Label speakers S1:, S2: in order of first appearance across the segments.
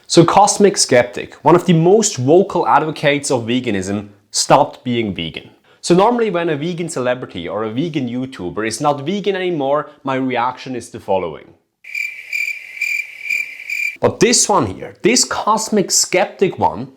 S1: So Cosmic Skeptic, one of the most vocal advocates of veganism, stopped being vegan. So normally when a vegan celebrity or a vegan YouTuber is not vegan anymore, my reaction is the following. But this one here, this Cosmic Skeptic one,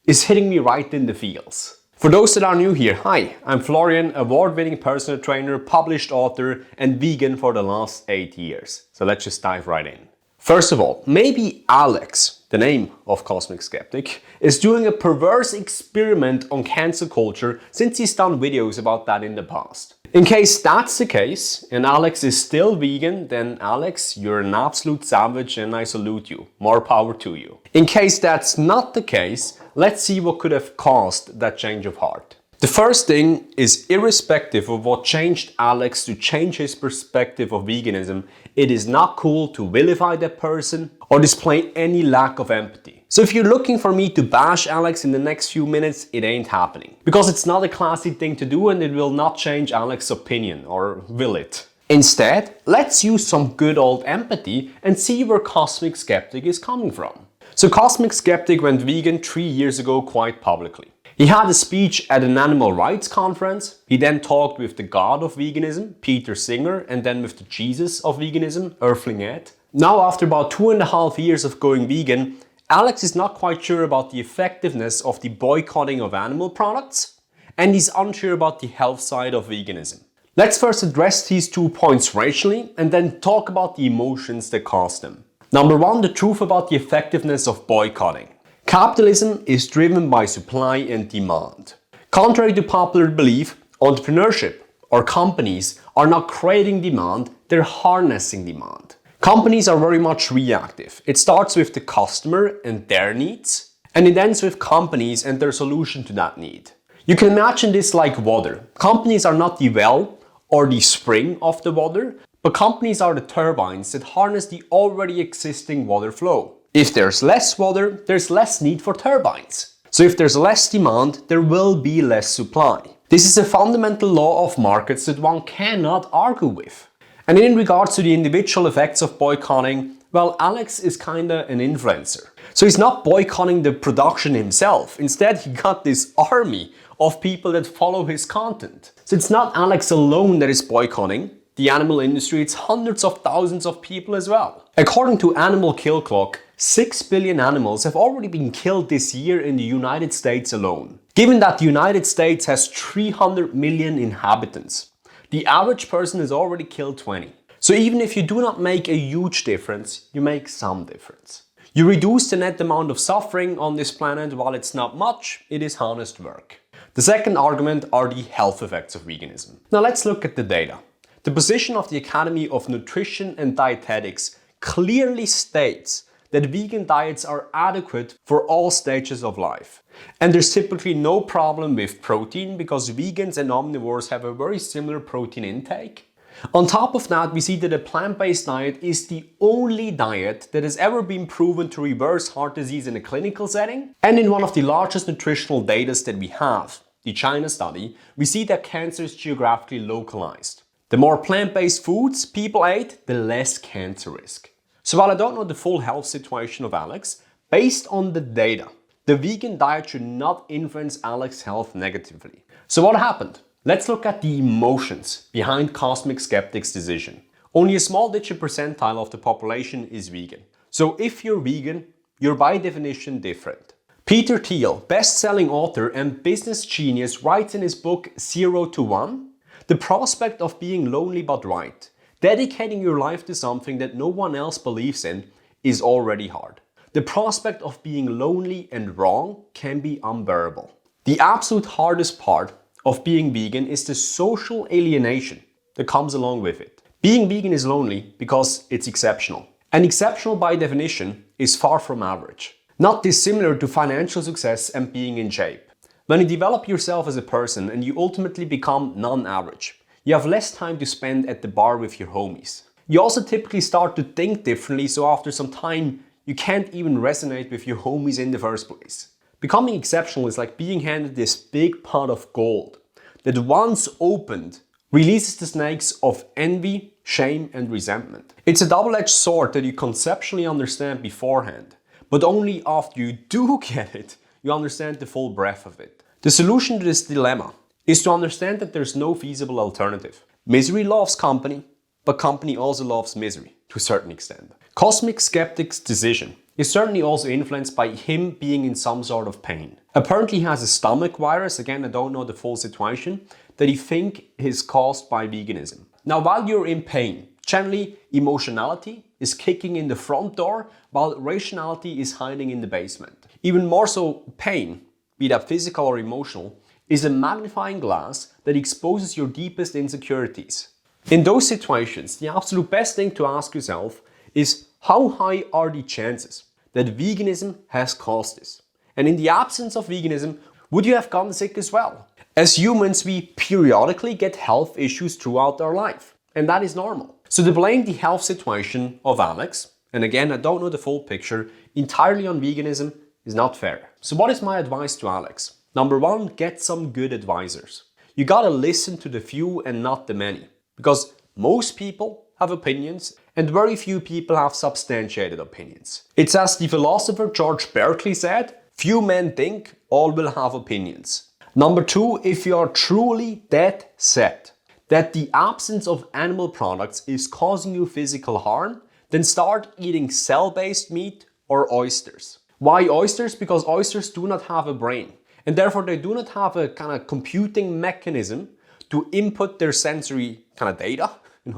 S1: is hitting me right in the feels. For those that are new here, hi, I'm Florian, award-winning personal trainer, published author and vegan for the last 8 years. So let's just dive right in. First of all, maybe Alex, the name of Cosmic Skeptic, is doing a perverse experiment on cancel culture since he's done videos about that in the past. In case that's the case, and Alex is still vegan, then Alex, you're an absolute savage and I salute you. More power to you. In case that's not the case, let's see what could have caused that change of heart. The first thing is, irrespective of what changed Alex to change his perspective of veganism, it is not cool to vilify that person or display any lack of empathy. So if you're looking for me to bash Alex in the next few minutes, it ain't happening. Because it's not a classy thing to do and it will not change Alex's opinion, or will it? Instead, let's use some good old empathy and see where Cosmic Skeptic is coming from. So Cosmic Skeptic went vegan 3 years ago quite publicly. He had a speech at an animal rights conference. He then talked with the god of veganism, Peter Singer, and then with the Jesus of veganism, Earthling Ed. Now, after about 2.5 years of going vegan, Alex is not quite sure about the effectiveness of the boycotting of animal products, and he's unsure about the health side of veganism. Let's first address these 2 points racially, and then talk about the emotions that caused them. Number 1, the truth about the effectiveness of boycotting. Capitalism is driven by supply and demand. Contrary to popular belief, entrepreneurship or companies are not creating demand, they're harnessing demand. Companies are very much reactive. It starts with the customer and their needs, and it ends with companies and their solution to that need. You can imagine this like water. Companies are not the well or the spring of the water, but companies are the turbines that harness the already existing water flow. If there's less water, there's less need for turbines. So if there's less demand, there will be less supply. This is a fundamental law of markets that one cannot argue with. And in regards to the individual effects of boycotting, well, Alex is kinda an influencer. So he's not boycotting the production himself. Instead, he got this army of people that follow his content. So it's not Alex alone that is boycotting the animal industry, it's hundreds of thousands of people as well. According to Animal Kill Clock, 6 billion animals have already been killed this year in the United States alone. Given that the United States has 300 million inhabitants, the average person has already killed 20. So even if you do not make a huge difference, you make some difference. You reduce the net amount of suffering on this planet. While it's not much, it is honest work. The second argument are the health effects of veganism. Now let's look at the data. The position of the Academy of Nutrition and Dietetics clearly states that vegan diets are adequate for all stages of life. And there's typically no problem with protein because vegans and omnivores have a very similar protein intake. On top of that, we see that a plant-based diet is the only diet that has ever been proven to reverse heart disease in a clinical setting. And in one of the largest nutritional data that we have, the China study, we see that cancer is geographically localized. The more plant-based foods people ate, the less cancer risk. So while I don't know the full health situation of Alex, based on the data, the vegan diet should not influence Alex's health negatively. So what happened? Let's look at the emotions behind Cosmic Skeptic's decision. Only a small digit percentile of the population is vegan. So if you're vegan, you're by definition different. Peter Thiel, best-selling author and business genius, writes in his book 0 to 1, the prospect of being lonely but right, dedicating your life to something that no one else believes in, is already hard. The prospect of being lonely and wrong can be unbearable. The absolute hardest part of being vegan is the social alienation that comes along with it. Being vegan is lonely because it's exceptional. And exceptional by definition is far from average. Not dissimilar to financial success and being in shape. When you develop yourself as a person and you ultimately become non-average, you have less time to spend at the bar with your homies. You also typically start to think differently, so after some time, you can't even resonate with your homies in the first place. Becoming exceptional is like being handed this big pot of gold that once opened, releases the snakes of envy, shame and resentment. It's a double-edged sword that you conceptually understand beforehand, But only after you do get it, you understand the full breadth of it. The solution to this dilemma is to understand that there's no feasible alternative. Misery loves company, but company also loves misery to a certain extent. Cosmic Skeptic's decision is certainly also influenced by him being in some sort of pain. Apparently he has a stomach virus, again I don't know the full situation, that he think is caused by veganism. Now while you're in pain, generally emotionality is kicking in the front door while rationality is hiding in the basement. Even more so, pain, be that physical or emotional, is a magnifying glass that exposes your deepest insecurities. In those situations, the absolute best thing to ask yourself is how high are the chances that veganism has caused this? And in the absence of veganism, would you have gotten sick as well? As humans, we periodically get health issues throughout our life, and that is normal. So to blame the health situation of Alex, and again I don't know the full picture, entirely on veganism is not fair. So what is my advice to Alex? Number one, get some good advisors. You gotta listen to the few and not the many, because most people have opinions and very few people have substantiated opinions. It's as the philosopher George Berkeley said, few men think, all will have opinions. Number two, if you are truly dead set that the absence of animal products is causing you physical harm, then start eating cell-based meat or oysters. Why oysters? Because oysters do not have a brain, and therefore they do not have a kind of computing mechanism to input their sensory kind of data,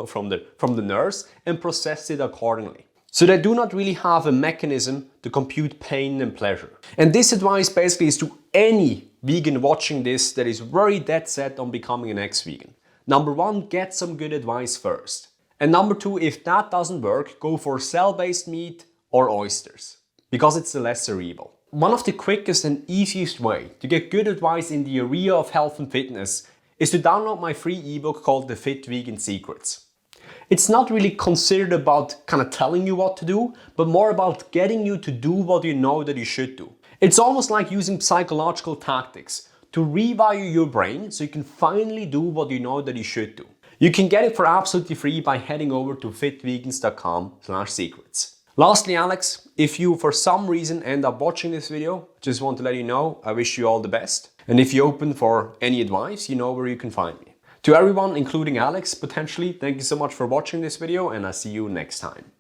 S1: from the nerves and process it accordingly. So they do not really have a mechanism to compute pain and pleasure. And this advice basically is to any vegan watching this that is very dead set on becoming an ex-vegan. Number one, get some good advice first. And number two, if that doesn't work, go for cell-based meat or oysters, because it's the lesser evil. One of the quickest and easiest way to get good advice in the area of health and fitness is to download my free ebook called The Fit Vegan Secrets. It's not really considered about kind of telling you what to do, but more about getting you to do what you know that you should do. It's almost like using psychological tactics to rewire your brain so you can finally do what you know that you should do. You can get it for absolutely free by heading over to fitvegans.com/secrets. Lastly, Alex, if you for some reason end up watching this video, just want to let you know, I wish you all the best. And if you're open for any advice, you know where you can find me. To everyone, including Alex, potentially, thank you so much for watching this video, and I'll see you next time.